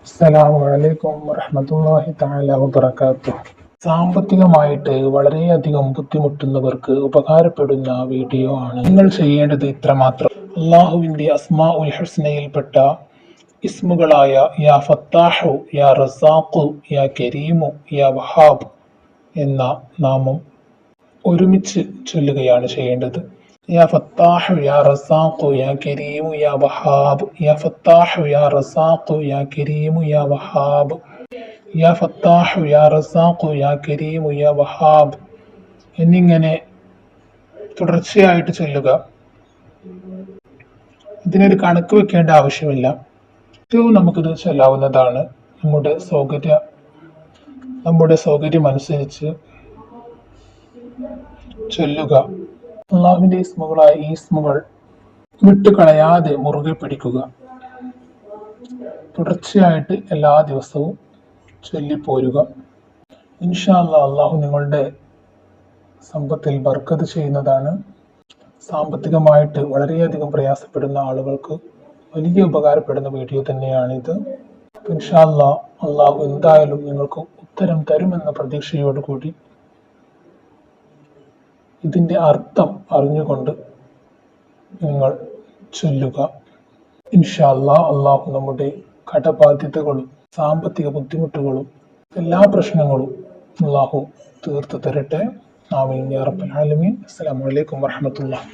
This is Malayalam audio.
അസ്സലാമു അലൈക്കും വറഹ്മത്തുള്ളാഹി തആല വബറകാതുഹു. സാമ്പത്തികമായിട്ട് വളരെയധികം ബുദ്ധിമുട്ടുന്നവർക്ക് ഉപകാരപ്പെടുന്ന വീഡിയോ ആണ്. നിങ്ങൾ ചെയ്യേണ്ടത് ഇത്രമാത്രം. അള്ളാഹുവിന്റെ അസ്മാഉൽ ഹുസ്നയിൽപ്പെട്ട ഇസ്മുകളായ യാ ഫത്താഹു, യാ റസാഖു, യാ കരീമു, യാ വഹാബ് എന്ന നാമം ഒരുമിച്ച് ചൊല്ലുകയാണ് ചെയ്യേണ്ടത്. യാ ഫത്താഹു യാ റസാഖു യാ കരീമു യാ വഹാബ്, യാ ഫത്താഹു യാ റസാഖു യാ കരീമു യാ വഹാബ്, യാ ഫത്താഹു യാ റസാഖു യാ കരീമു യാ വഹാബ് എന്നിങ്ങനെ തുടർച്ചയായിട്ട് ചൊല്ലുക. ഇതിനൊരു കണക്ക് വെക്കേണ്ട ആവശ്യമില്ല. ഏറ്റവും നമുക്കിത് ചൊല്ലാവുന്നതാണ്. നമ്മുടെ സൗകര്യമനുസരിച്ച് ചൊല്ലുക. അള്ളാഹുവിന്റെ ഇസ്മുകളായ ഈ ഇസ്മുകൾ വിട്ടുകളയാതെ മുറുകെ പിടിക്കുക. തുടർച്ചയായിട്ട് എല്ലാ ദിവസവും ചൊല്ലിപ്പോരുക. ഇൻഷാ അല്ലാഹ് അള്ളാഹു നിങ്ങളുടെ സമ്പത്തിൽ ബർക്കത്ത് ചെയ്യുന്നതാണ്. സാമ്പത്തികമായിട്ട് വളരെയധികം പ്രയാസപ്പെടുന്ന ആളുകൾക്ക് വലിയ ഉപകാരപ്പെടുന്ന വീഡിയോ തന്നെയാണിത്. ഇൻഷാ അല്ലാഹ് അള്ളാഹു എന്തായാലും നിങ്ങൾക്ക് ഉത്തരം തരുമെന്ന പ്രതീക്ഷയോടുകൂടി ഇതിന്റെ അർത്ഥം അറിഞ്ഞുകൊണ്ട് നിങ്ങൾ ചൊല്ലുക. ഇൻഷാ അല്ലാഹ് അള്ളാഹു നമ്മുടെ കടബാധ്യതകളും സാമ്പത്തിക ബുദ്ധിമുട്ടുകളും എല്ലാ പ്രശ്നങ്ങളും അള്ളാഹു തീർത്തു തരട്ടെ. ആമീൻ യാ റബ്ബൽ ആലമീൻ. അസ്സലാമു അലൈക്കും വറഹ്മത്തുള്ളാഹി.